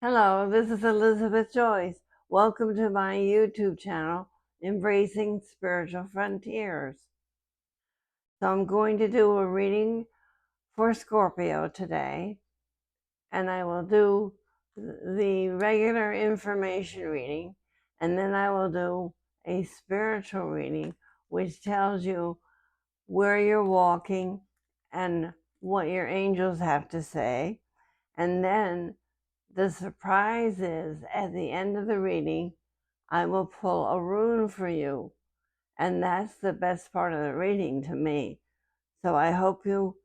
Hello, this is Elizabeth Joyce. Welcome to my YouTube channel, Embracing Spiritual Frontiers. So I'm going to do a reading for Scorpio today, and I will do the regular information reading, and then I will do a spiritual reading, which tells you where you're walking and what your angels have to say. And then the surprise is, at the end of the reading, I will pull a rune for you. And that's the best part of the reading to me. So I hope you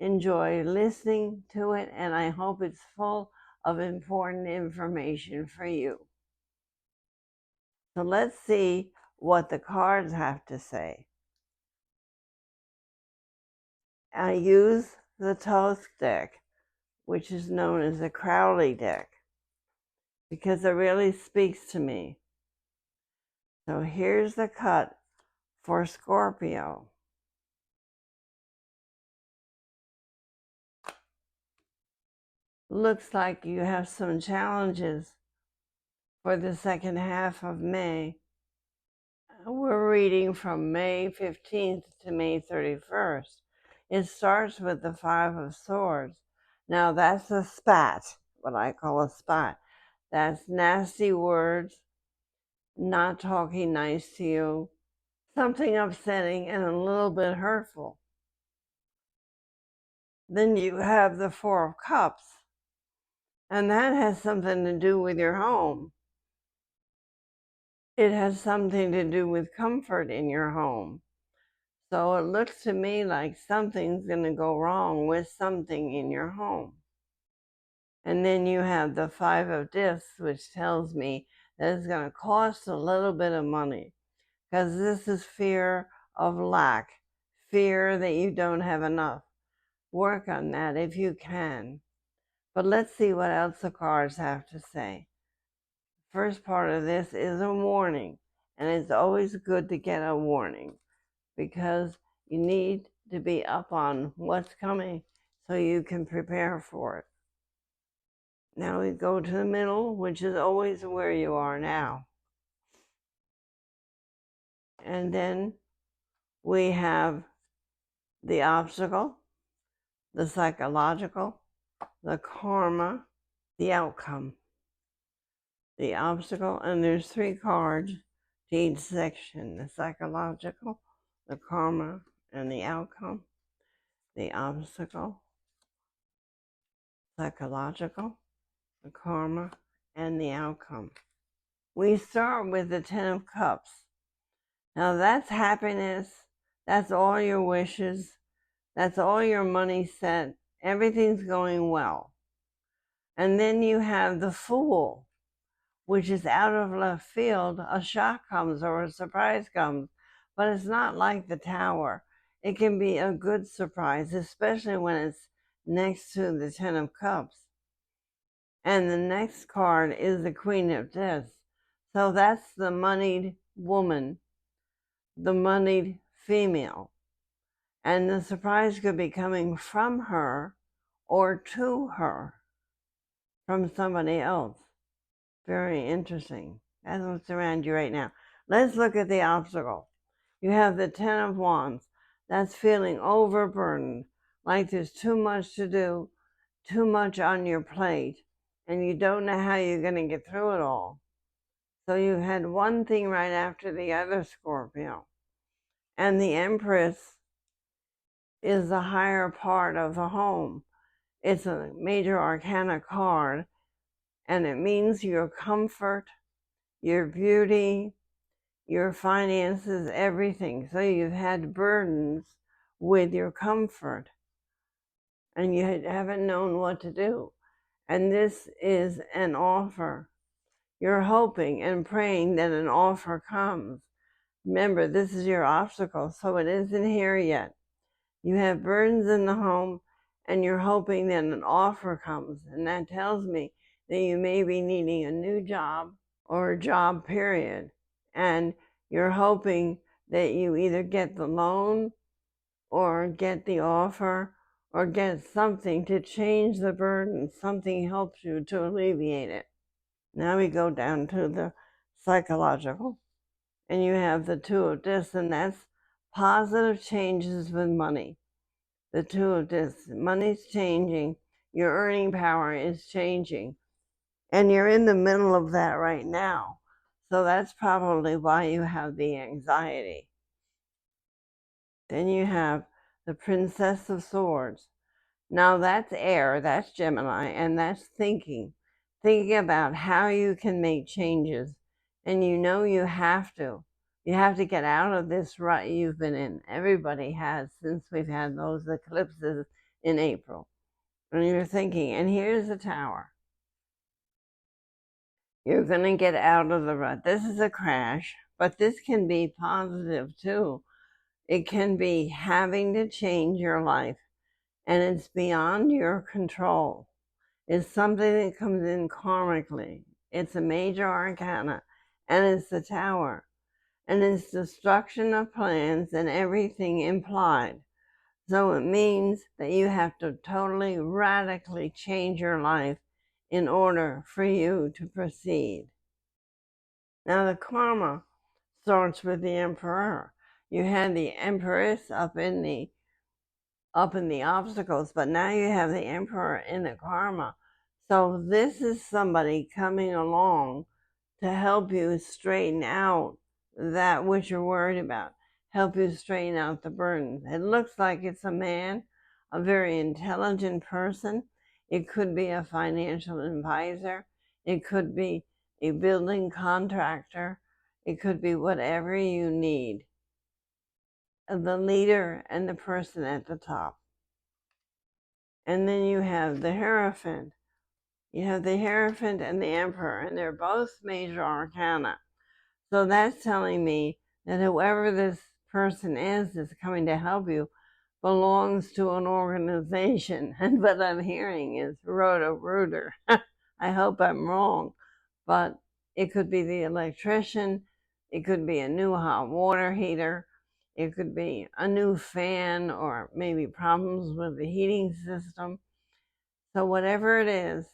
enjoy listening to it, and I hope it's full of important information for you. So let's see what the cards have to say. I use the Thoth deck, which is known as the Crowley deck, because it really speaks to me. So here's the cut for Scorpio. Looks like you have some challenges for the second half of May. We're reading from May 15th to May 31st. It starts with the Five of Swords. Now that's a spat, what I call a spat. That's nasty words, not talking nice to you, something upsetting and a little bit hurtful. Then you have the Four of Cups, and that has something to do with your home. It has something to do with comfort in your home. So it looks to me like something's going to go wrong with something in your home. And then you have the Five of Discs, which tells me that it's going to cost a little bit of money, because this is fear of lack, fear that you don't have enough. Work on that if you can. But let's see what else the cards have to say. First part of this is a warning, and it's always good to get a warning, because you need to be up on what's coming so you can prepare for it. Now we go to the middle, which is always where you are now. And then we have the obstacle, the psychological, the karma, the outcome. The obstacle, and there's 3 cards to each section: the psychological, the karma, and the outcome. The obstacle, psychological, the karma, and the outcome. We start with the Ten of Cups. Now that's happiness, that's all your wishes, that's all your money set, everything's going well. And then you have the Fool, which is out of left field. A shock comes or a surprise comes, but it's not like the Tower. It can be a good surprise, especially when it's next to the Ten of Cups. And the next card is the Queen of Discs. So that's the moneyed woman, the moneyed female. And the surprise could be coming from her or to her, from somebody else. Very interesting. That's what's around you right now. Let's look at the obstacle. You have the Ten of Wands. That's feeling overburdened, like there's too much to do, too much on your plate, and you don't know how you're going to get through it all. So you've had one thing right after the other, Scorpio. And the Empress is the higher part of the home. It's a major arcana card, and it means your comfort, your beauty, your finances, everything. So you've had burdens with your comfort, and you haven't known what to do. And this is an offer. You're hoping and praying that an offer comes. Remember, this is your obstacle, so it isn't here yet. You have burdens in the home, and you're hoping that an offer comes. And that tells me that you may be needing a new job or a job period. And you're hoping that you either get the loan or get the offer, or get something to change the burden. Something helps you to alleviate it. Now we go down to the psychological, and you have the Two of Discs, and that's positive changes with money. The Two of Discs, money's changing, your earning power is changing, and you're in the middle of that right now. So that's probably why you have the anxiety. Then you have the Princess of Swords. Now that's air, that's Gemini, and that's thinking about how you can make changes. And you know you have to. You have to get out of this rut you've been in. Everybody has since we've had those eclipses in April. And you're thinking, and here's the Tower. You're going to get out of the rut. This is a crash, but this can be positive too. It can be having to change your life, and it's beyond your control. It's something that comes in karmically. It's a major arcana, and it's the Tower. And it's destruction of plans and everything implied. So it means that you have to totally, radically change your life in order for you to proceed. Now the karma starts with the Emperor. You had the Empress up in the obstacles, but now you have the Emperor in the karma. So this is somebody coming along to help you straighten out that which you're worried about, help you straighten out the burdens. It looks like it's a man, a very intelligent person. It could be a financial advisor. It could be a building contractor. It could be whatever you need. The leader and the person at the top. And then you have the Hierophant. You have the Hierophant and the Emperor, and they're both major arcana. So that's telling me that whoever this person is that's coming to help you belongs to an organization. And what I'm hearing is Roto-Rooter. I hope I'm wrong, but it could be the electrician. It could be a new hot water heater. It could be a new fan, or maybe problems with the heating system. So whatever it is,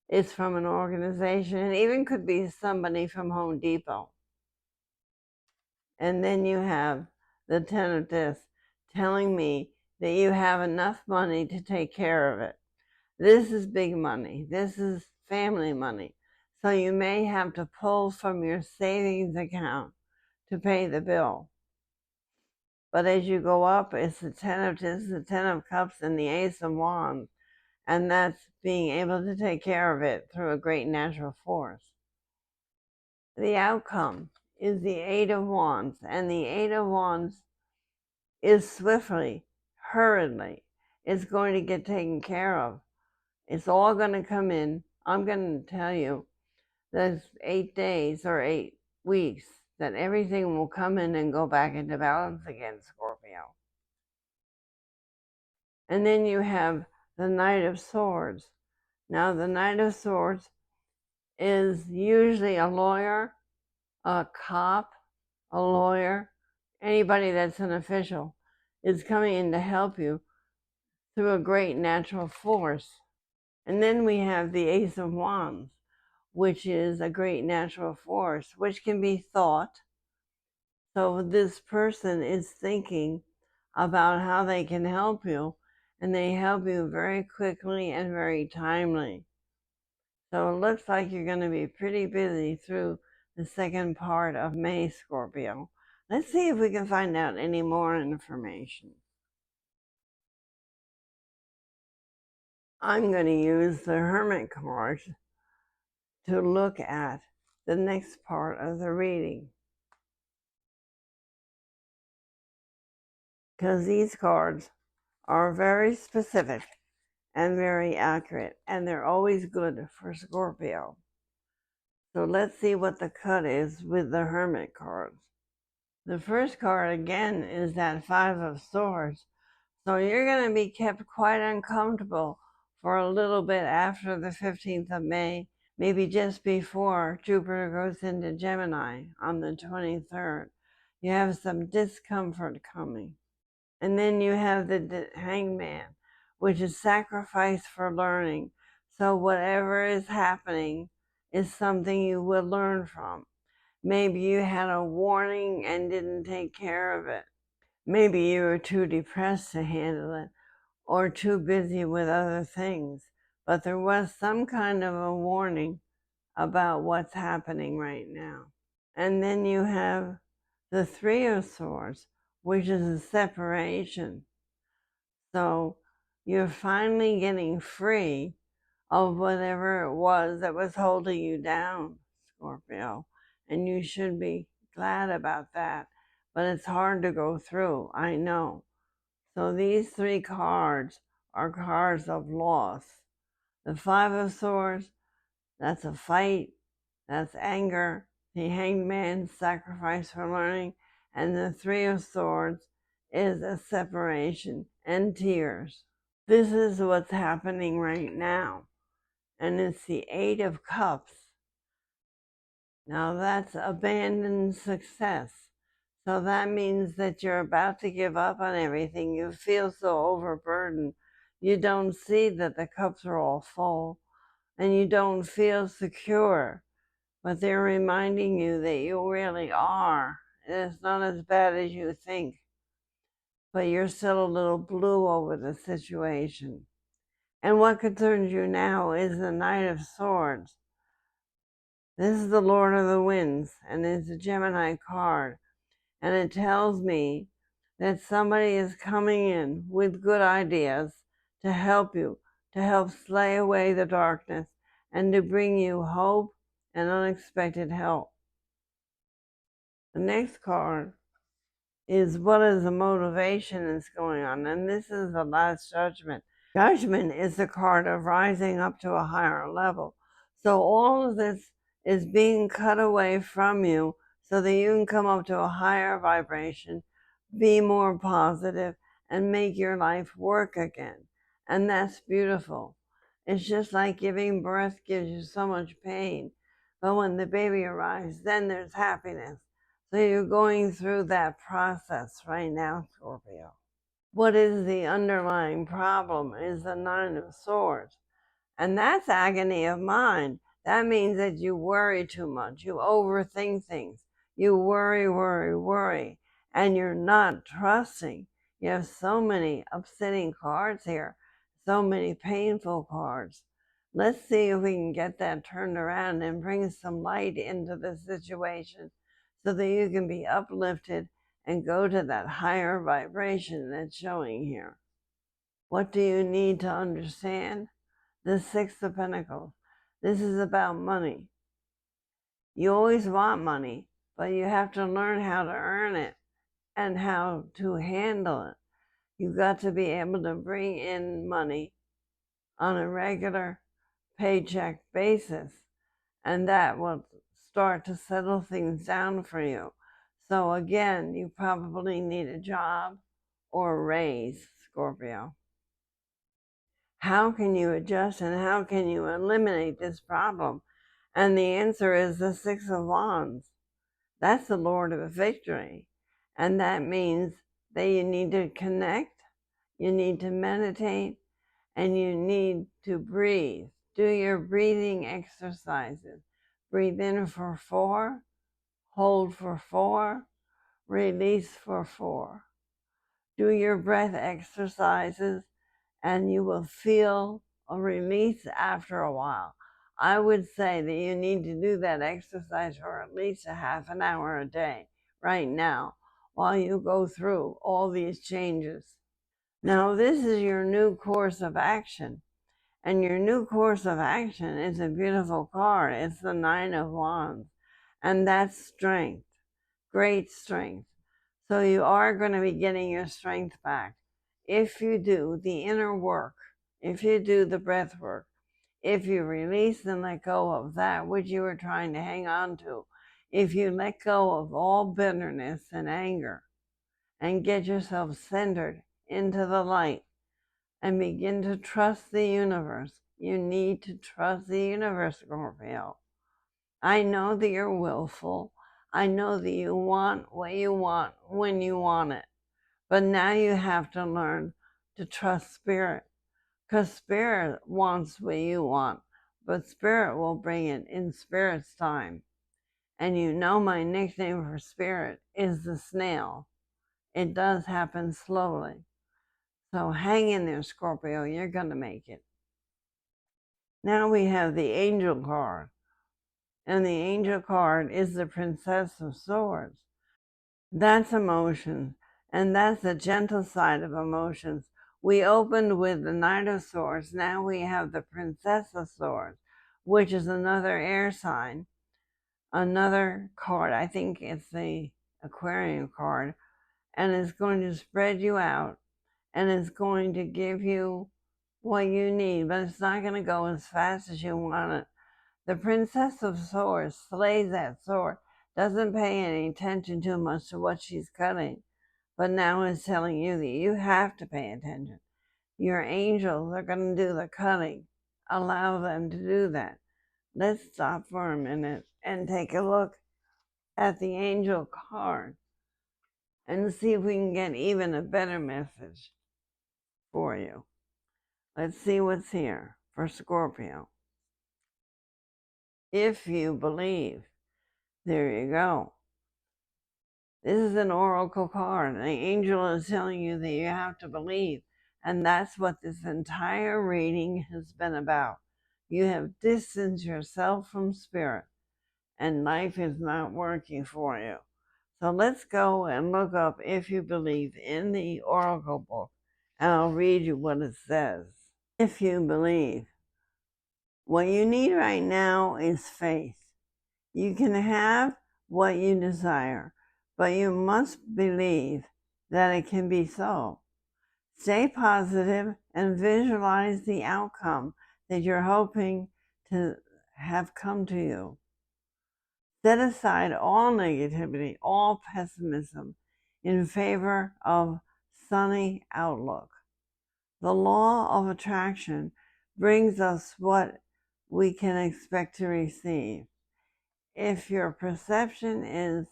it's from an organization. It even could be somebody from Home Depot. And then you have the Ten of Discs telling me that you have enough money to take care of it. This is big money. This is family money. So you may have to pull from your savings account to pay the bill. But as you go up, it's the Ten of Discs, the Ten of Cups, and the Ace of Wands. And that's being able to take care of it through a great natural force. The outcome is the Eight of Wands, and the Eight of Wands is swiftly, hurriedly. It's going to get taken care of. It's all going to come in. I'm going to tell you there's 8 days or 8 weeks that everything will come in and go back into balance again, Scorpio. And then you have the Knight of Swords. Now, the Knight of Swords is usually a lawyer, a cop, a lawyer, anybody that's an official is coming in to help you through a great natural force. And then we have the Ace of Wands, which is a great natural force, which can be thought. So this person is thinking about how they can help you, and they help you very quickly and very timely. So it looks like you're going to be pretty busy through the second part of May, Scorpio. Let's see if we can find out any more information. I'm going to use the Hermit cards to look at the next part of the reading, because these cards are very specific and very accurate, and they're always good for Scorpio. So let's see what the cut is with the Hermit cards. The first card again is that Five of Swords. So you're going to be kept quite uncomfortable for a little bit after the 15th of May, maybe just before Jupiter goes into Gemini on the 23rd. You have some discomfort coming. And then you have the Hangman. which is sacrifice for learning. So whatever is happening is something you will learn from. Maybe you had a warning and didn't take care of it. Maybe you were too depressed to handle it or too busy with other things. But there was some kind of a warning about what's happening right now. And then you have the Three of Swords, which is a separation. So you're finally getting free of whatever it was that was holding you down, Scorpio. And you should be glad about that. But it's hard to go through, I know. So these three cards are cards of loss. The Five of Swords, that's a fight, that's anger. The Hanged Man, sacrifice for learning. And the Three of Swords is a separation and tears. This is what's happening right now. And it's the Eight of Cups. Now that's abandoned success. So that means that you're about to give up on everything. You feel so overburdened. You don't see that the cups are all full, and you don't feel secure. But they're reminding you that you really are. It's not as bad as you think. But you're still a little blue over the situation. And what concerns you now is the Knight of Swords. This is the Lord of the Winds, and it's a Gemini card. And it tells me that somebody is coming in with good ideas to help you, to help slay away the darkness, and to bring you hope and unexpected help. The next card is what is the motivation that's going on, and this is the Last Judgment. Judgment is the card of rising up to a higher level. So all of this is being cut away from you so that you can come up to a higher vibration, be more positive, and make your life work again. And that's beautiful. It's just like giving birth gives you so much pain. But when the baby arrives, then there's happiness. So you're going through that process right now, Scorpio. What is the underlying problem is the Nine of Swords. And that's agony of mind. That means that you worry too much. You overthink things. You worry, and you're not trusting. You have so many upsetting cards here, so many painful cards. Let's see if we can get that turned around and bring some light into the situation so that you can be uplifted and go to that higher vibration that's showing here. What do you need to understand? The Six of Pentacles. This is about money. You always want money, but you have to learn how to earn it and how to handle it. You've got to be able to bring in money on a regular paycheck basis, and that will start to settle things down for you. So again, you probably need a job or a raise, Scorpio. How can you adjust and how can you eliminate this problem? And the answer is the Six of Wands. That's the Lord of Victory. And that means that you need to connect, you need to meditate, and you need to breathe. Do your breathing exercises. Breathe in for 4, hold for 4, release for 4. Do your breath exercises, and you will feel a release after a while. I would say that you need to do that exercise for at least a half an hour a day right now while you go through all these changes. Now, this is your new course of action. And your new course of action is a beautiful card. It's the Nine of Wands. And that's strength, great strength. So you are going to be getting your strength back. If you do the inner work, if you do the breath work, if you release and let go of that which you were trying to hang on to, if you let go of all bitterness and anger and get yourself centered into the light and begin to trust the universe. You need to trust the universe, Scorpio. I know that you're willful. I know that you want what you want when you want it. But now you have to learn to trust spirit. because Spirit wants what you want, but Spirit will bring it in Spirit's time. And you know my nickname for Spirit is the snail. It does happen slowly. So hang in there, Scorpio. You're going to make it. Now we have the Angel card. And the Angel card is the Princess of Swords. That's emotion. And that's the gentle side of emotions. We opened with the Knight of Swords. Now we have the Princess of Swords, which is another air sign. Another card. I think it's the Aquarium card. And it's going to spread you out. And it's going to give you what you need. But it's not going to go as fast as you want it. The Princess of Swords slays that sword, doesn't pay any attention too much to what she's cutting, but now is telling you that you have to pay attention. Your angels are going to do the cutting. Allow them to do that. Let's stop for a minute and take a look at the angel card and see if we can get even a better message for you. Let's see what's here for Scorpio. If you believe. There you go. This is an oracle card. The angel is telling you that you have to believe. And that's what this entire reading has been about. You have distanced yourself from Spirit. And life is not working for you. So let's go and look up If You Believe in the oracle book. And I'll read you what it says. If you believe. What you need right now is faith. You can have what you desire, but you must believe that it can be so. Stay positive and visualize the outcome that you're hoping to have come to you. Set aside all negativity, all pessimism in favor of sunny outlook. The law of attraction brings us what we can expect to receive. If your perception is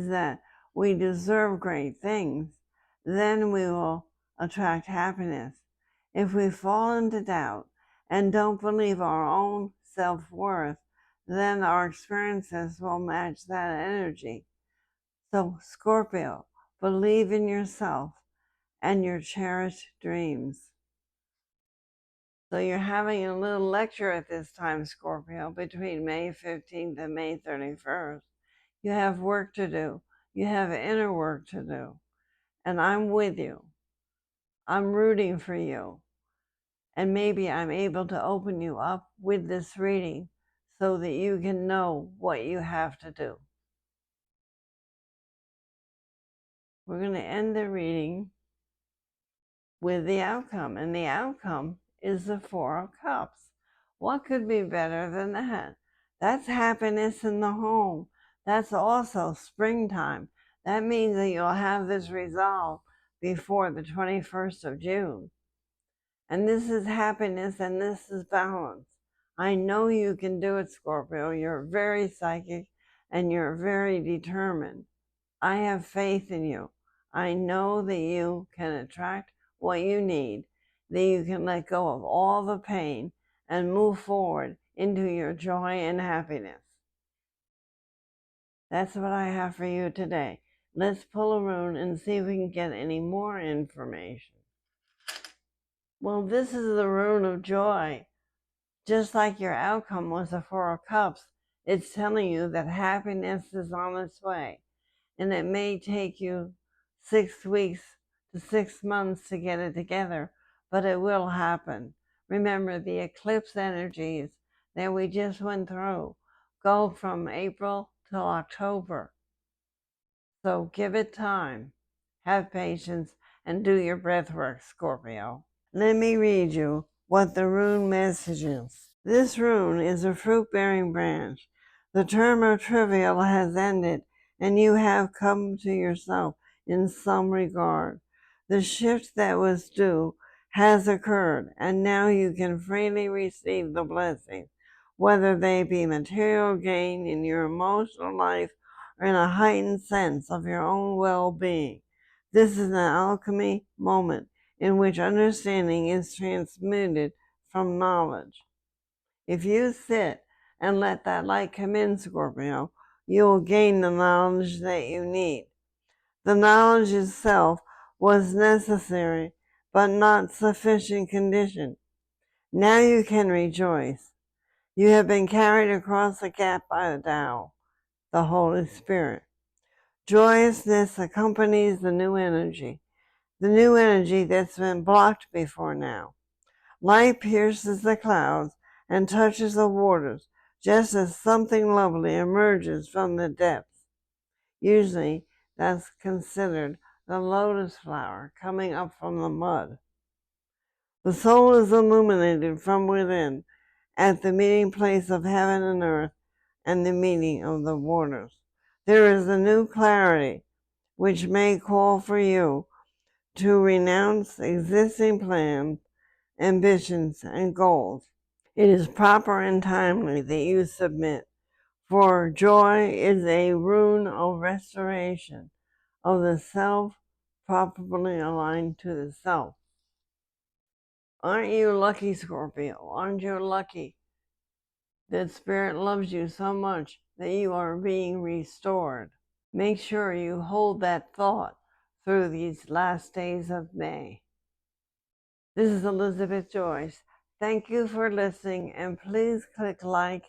that we deserve great things, then we will attract happiness. If we fall into doubt and don't believe our own self-worth, then our experiences will match that energy. So, Scorpio, believe in yourself and your cherished dreams. So you're having a little lecture at this time, Scorpio, between May 15th and May 31st. You have work to do. You have inner work to do. And I'm with you. I'm rooting for you. And maybe I'm able to open you up with this reading so that you can know what you have to do. We're going to end the reading with the outcome. And the outcome is the Four of Cups. What could be better than that? That's happiness in the home. That's also springtime. That means that you'll have this resolved before the 21st of June. And this is happiness and this is balance. I know you can do it, Scorpio. You're very psychic and you're very determined. I have faith in you. I know that you can attract what you need, that you can let go of all the pain and move forward into your joy and happiness. That's what I have for you today. Let's pull a rune and see if we can get any more information. Well, this is the rune of joy. Just like your outcome was the Four of Cups, it's telling you that happiness is on its way. And it may take you 6 weeks to 6 months to get it together, but it will happen. Remember, the eclipse energies that we just went through go from April till October. So give it time, have patience, and do your breath work, Scorpio. Let me read you what the rune message is. This rune is a fruit-bearing branch. The term of trivial has ended, and you have come to yourself in some regard. The shift that was due has occurred, and now you can freely receive the blessings, whether they be material gain in your emotional life or in a heightened sense of your own well-being. This is an alchemy moment in which understanding is transmuted from knowledge. If you sit and let that light come in, Scorpio, you will gain the knowledge that you need. The knowledge itself was necessary, but not sufficient condition. Now you can rejoice. You have been carried across the gap by the Tao, the Holy Spirit. Joyousness accompanies the new energy that's been blocked before now. Light pierces the clouds and touches the waters, just as something lovely emerges from the depths. Usually, that's considered the lotus flower coming up from the mud. The soul is illuminated from within at the meeting place of heaven and earth and the meeting of the waters. There is a new clarity which may call for you to renounce existing plans, ambitions, and goals. It is proper and timely that you submit, for joy is a rune of restoration of the self, properly aligned to the self. Aren't you lucky, Scorpio? Aren't you lucky that Spirit loves you so much that you are being restored? Make sure you hold that thought through these last days of May. This is Elizabeth Joyce. Thank you for listening, and please click like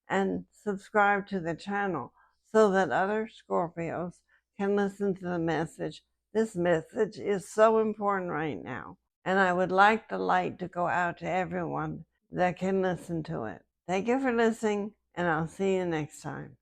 and subscribe to the channel so that other Scorpios can listen to the message. This message is so important right now, and I would like the light to go out to everyone that can listen to it. Thank you for listening, and I'll see you next time.